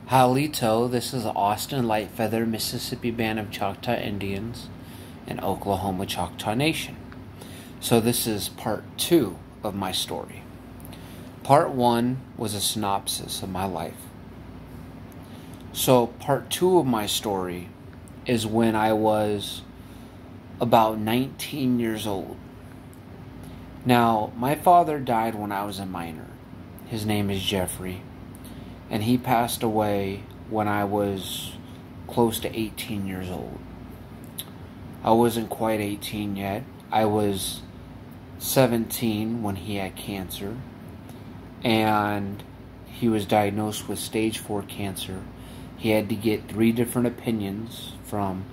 Halito, this is Austin Lightfeather, Mississippi Band of Choctaw Indians, and Oklahoma Choctaw Nation. So this is part 2 of my story. Part 1 was a synopsis of my life. So part 2 of my story is when I was about 19 years old. Now, my father died when I was a minor. His name is Jeffrey. And he passed away when I was close to 18 years old. I wasn't quite 18 yet. I was 17 when he had cancer. And he was diagnosed with stage 4 cancer. He had to get 3 different opinions from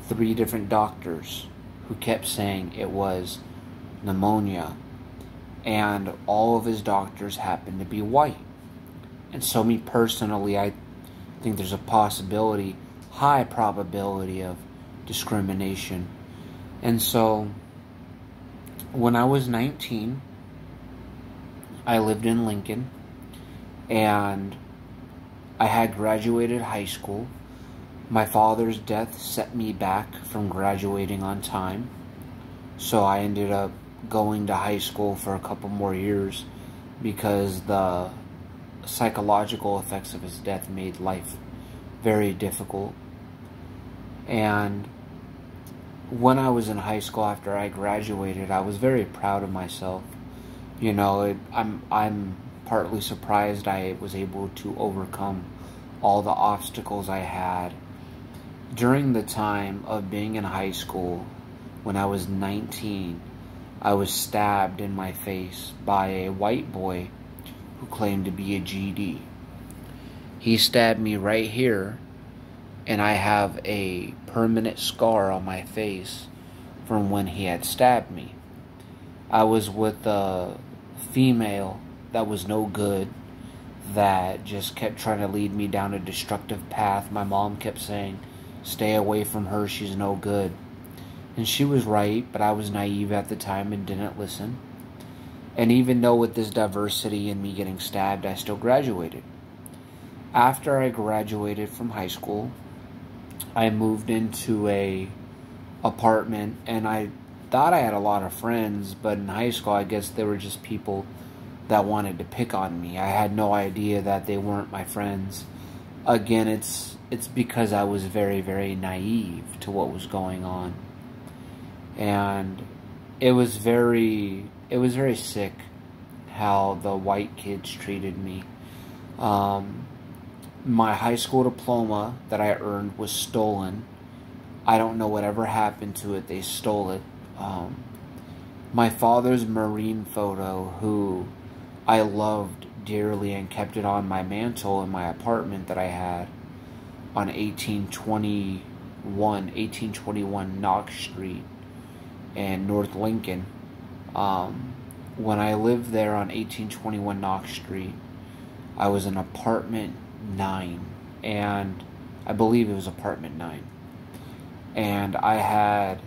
3 different doctors who kept saying it was pneumonia. And all of his doctors happened to be white. And so me personally, I think there's a possibility, high probability of discrimination. And so when I was 19, I lived in Lincoln, and I had graduated high school. My father's death set me back from graduating on time, so I ended up going to high school for a couple more years because the psychological effects of his death made life very difficult. And when I was in high school after I graduated, I was very proud of myself. You know, I'm partly surprised I was able to overcome all the obstacles I had. During the time of being in high school, when I was 19, I was stabbed in my face by a white boy who claimed to be a GD. He stabbed me right here, and I have a permanent scar on my face from when he had stabbed me. I was with a female that was no good, that just kept trying to lead me down a destructive path. My mom kept saying, stay away from her, she's no good. And she was right, but I was naive at the time and didn't listen. And even though with this diversity and me getting stabbed, I still graduated. After I graduated from high school, I moved into a apartment, and I thought I had a lot of friends, but in high school, I guess they were just people that wanted to pick on me. I had no idea that they weren't my friends. Again, it's because I was very, very naive to what was going on. And it was very sick how the white kids treated me. My high school diploma that I earned was stolen. I don't know whatever happened to it. They stole it. My father's Marine photo, who I loved dearly and kept it on my mantle in my apartment that I had on 1821 Knox Street in North Lincoln. When I lived there on 1821 Knox Street, I was in apartment 9, and I believe it was apartment 9. And I had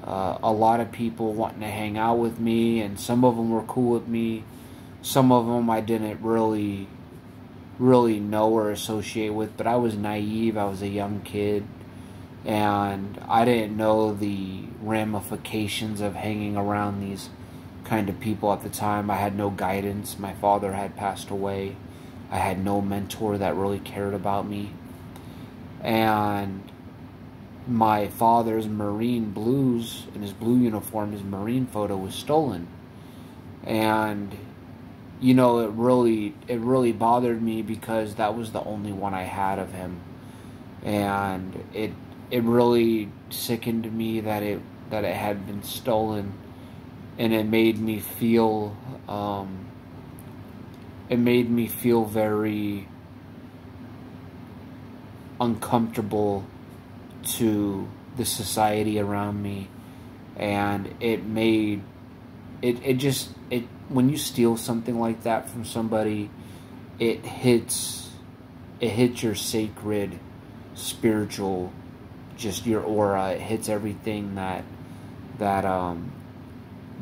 a lot of people wanting to hang out with me, and some of them were cool with me. Some of them I didn't really know or associate with, but I was naive. I was a young kid, and I didn't know the ramifications of hanging around these kind of people at the time. I had no guidance. My father had passed away. I had no mentor that really cared about me. And my father's Marine blues, in his blue uniform, his Marine photo was stolen. And you know, it really bothered me because that was the only one I had of him. And it really sickened me that it had been stolen, and it made me feel very uncomfortable to the society around me. And when you steal something like that from somebody, it hits your sacred, spiritual, just your aura. It hits everything that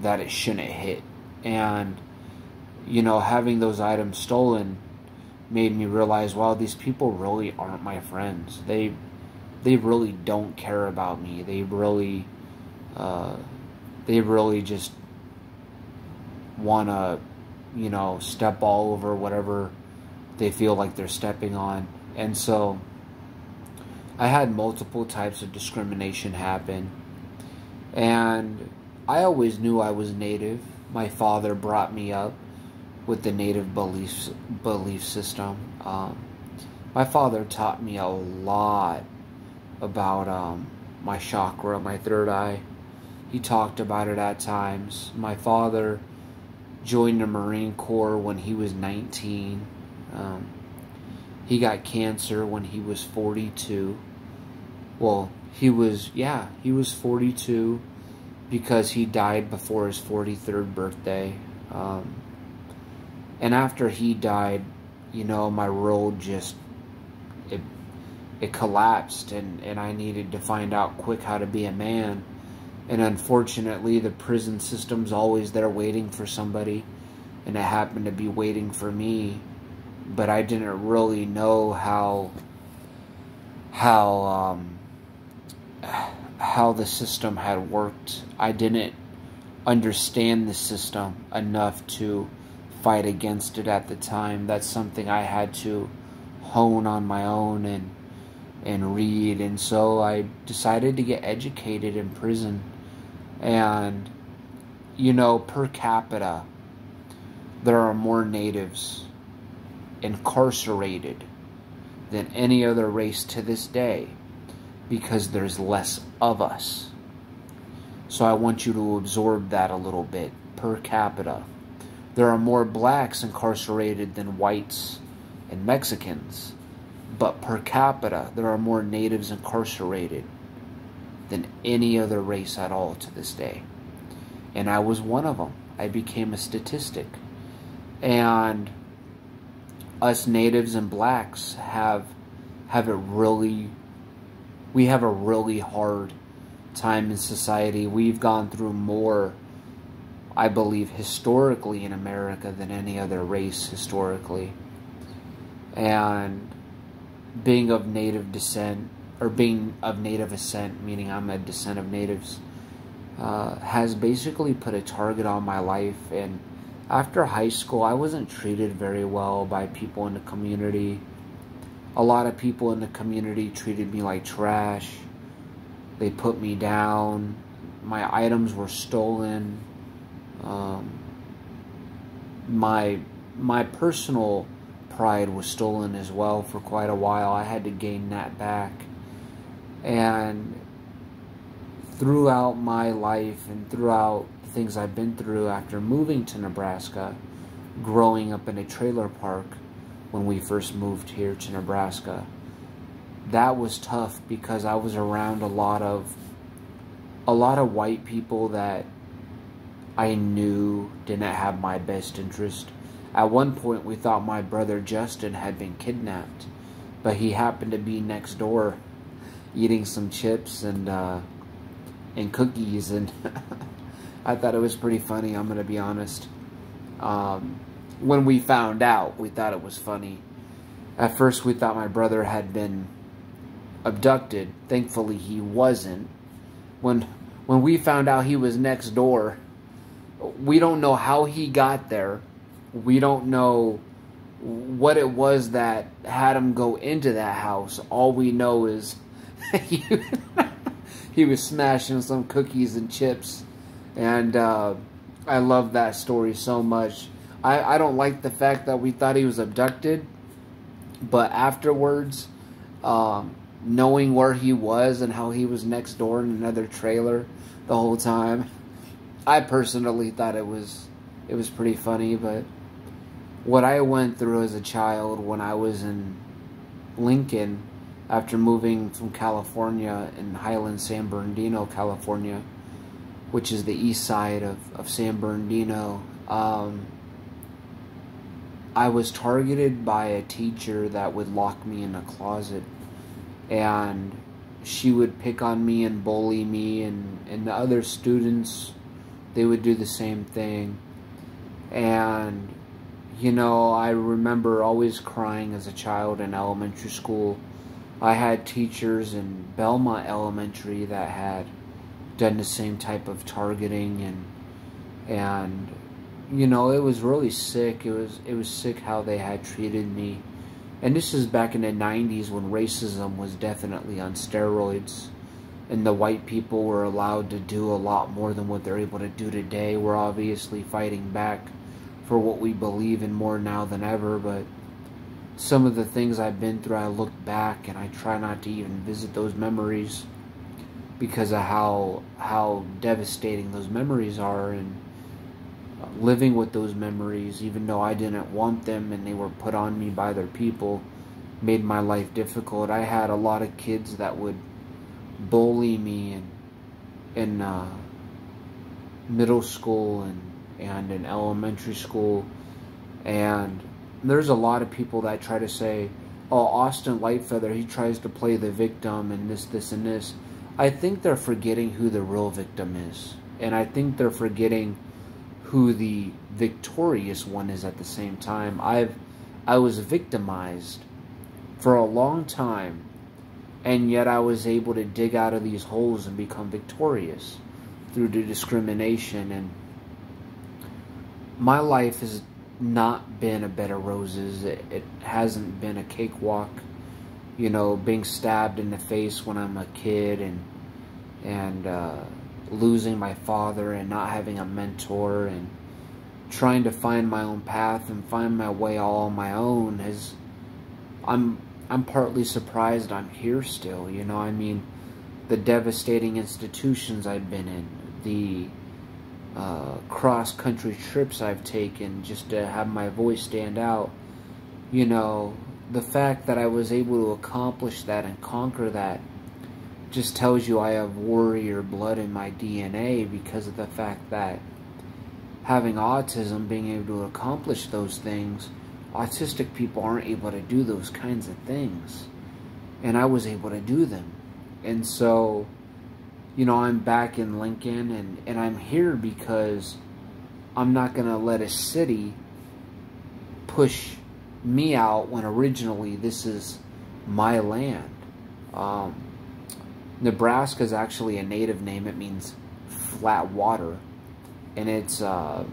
it shouldn't hit. And you know, having those items stolen made me realize, wow, these people really aren't my friends. They really don't care about me. They really just want to, step all over whatever they feel like they're stepping on. And so I had multiple types of discrimination happen. And I always knew I was Native. My father brought me up with the Native belief system. My father taught me a lot about my chakra, my third eye. He talked about it at times. My father joined the Marine Corps when he was 19. He got cancer when he was 42. Well, he was 42 because he died before his 43rd birthday. And after he died, my world just, it collapsed, and I needed to find out quick how to be a man. And unfortunately, the prison system's always there waiting for somebody, and it happened to be waiting for me. But I didn't really know how the system had worked. I didn't understand the system enough to fight against it at the time. That's something I had to hone on my own and read. And so I decided to get educated in prison. And, per capita, there are more natives incarcerated than any other race to this day because there's less of us. So I want you to absorb that a little bit. Per capita, there are more blacks incarcerated than whites and Mexicans, but per capita, there are more natives incarcerated than any other race at all to this day. And I was one of them. I became a statistic. And us natives and blacks we have a really hard time in society. We've gone through more, I believe, historically in America than any other race historically. And being of native descent, or being of native ascent, meaning I'm a descent of natives, has basically put a target on my life. And after high school, I wasn't treated very well by people in the community. A lot of people in the community treated me like trash. They put me down. My items were stolen. My personal pride was stolen as well for quite a while. I had to gain that back. And throughout my life and throughout the things I've been through after moving to Nebraska, growing up in a trailer park when we first moved here to Nebraska, that was tough because I was around a lot of white people that I knew didn't have my best interest. At one point, we thought my brother Justin had been kidnapped, but he happened to be next door eating some chips and cookies, and I thought it was pretty funny, I'm going to be honest. When we found out, we thought it was funny. At first, we thought my brother had been abducted. Thankfully, he wasn't. When we found out he was next door, we don't know how he got there. We don't know what it was that had him go into that house. All we know is he was smashing some cookies and chips. And I love that story so much. I don't like the fact that we thought he was abducted. But afterwards, knowing where he was and how he was next door in another trailer the whole time, I personally thought it was pretty funny. But what I went through as a child when I was in Lincoln, after moving from California in Highland, San Bernardino, California, which is the east side of San Bernardino, I was targeted by a teacher that would lock me in a closet, and she would pick on me and bully me, and the other students, they would do the same thing. And You know, I remember always crying as a child in elementary school. I had teachers in Belmont Elementary that had done the same type of targeting, and you know, it was really sick. It was sick how they had treated me. And this is back in the 90s when racism was definitely on steroids, and the white people were allowed to do a lot more than what they're able to do today. We're obviously fighting back for what we believe in more now than ever, but some of the things I've been through, I look back and I try not to even visit those memories because of how devastating those memories are, and living with those memories, even though I didn't want them and they were put on me by their people, made my life difficult. I had a lot of kids that would bully me in middle school and in elementary school, and there's a lot of people that try to say, oh, Austin Lightfeather, he tries to play the victim and this and this. I think they're forgetting who the real victim is, and I think they're forgetting who the victorious one is at the same time. I was victimized for a long time, and yet I was able to dig out of these holes and become victorious through the discrimination. And my life has not been a bed of roses. It hasn't been a cakewalk. You know, being stabbed in the face when I'm a kid, and losing my father and not having a mentor, and trying to find my own path and find my way all on my own, I'm partly surprised I'm here still. You know, I mean, the devastating institutions I've been in, the cross-country trips I've taken just to have my voice stand out, you know, the fact that I was able to accomplish that and conquer that just tells you I have warrior blood in my DNA, because of the fact that having autism, being able to accomplish those things, autistic people aren't able to do those kinds of things, and I was able to do them. And so, you know, I'm back in Lincoln, and I'm here because I'm not going to let a city push me out when originally this is my land. Nebraska is actually a native name. It means flat water, and the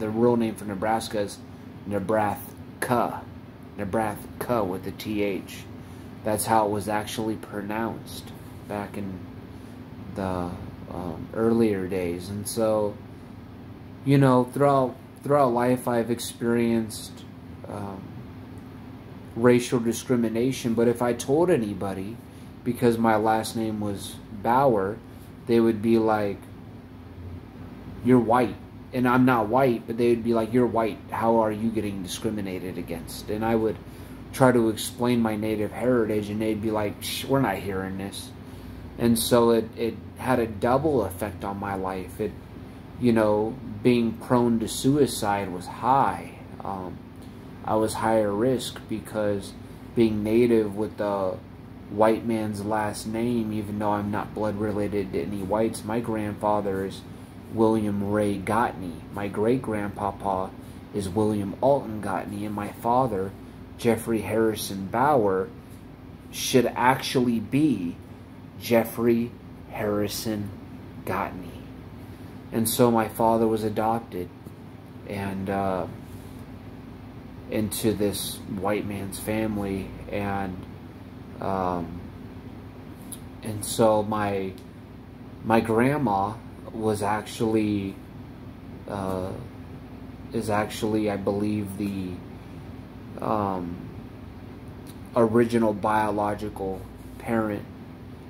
real name for Nebraska is Nebraska, Nebraska with the TH. That's how it was actually pronounced back in the earlier days. And so, you know, throughout life, I've experienced racial discrimination. But if I told anybody, because my last name was Bauer, they would be like, you're white. And I'm not white, but they would be like, you're white. How are you getting discriminated against? And I would try to explain my native heritage, and they'd be like, shh, we're not hearing this. And so it had a double effect on my life. It, you know, being prone to suicide was high. I was higher risk because being native with the white man's last name, even though I'm not blood related to any whites, my grandfather is William Ray Gottney. My great-grandpapa is William Alton Gottney, and my father, Jeffrey Harrison Bauer, should actually be Jeffrey Harrison Gottney. And so my father was adopted and into this white man's family, and so my grandma was actually is actually, I believe, the original biological parent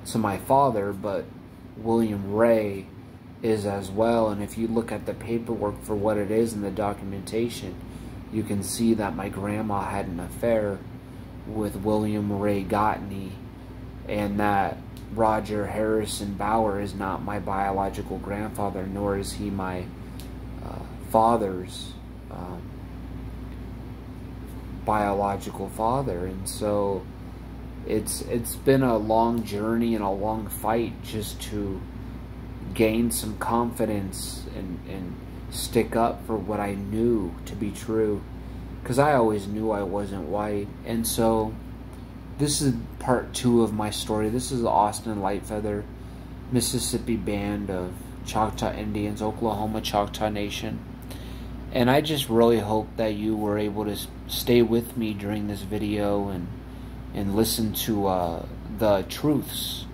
to my father, but William Ray is as well. And if you look at the paperwork for what it is in the documentation, you can see that my grandma had an affair with William Ray Gottney, and that Roger Harrison Bauer is not my biological grandfather, nor is he my father's biological father. And so it's been a long journey and a long fight just to gain some confidence and stick up for what I knew to be true, because I always knew I wasn't white. And so this is part 2 of my story. This is the Austin Lightfeather, Mississippi Band of Choctaw Indians, Oklahoma Choctaw Nation. And I just really hope that you were able to stay with me during this video and listen to the truths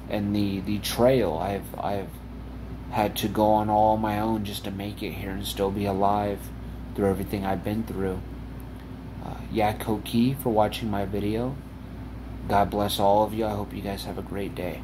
and the trail I've had to go on all my own just to make it here and still be alive through everything I've been through. Yako Key for watching my video. God bless all of you. I hope you guys have a great day.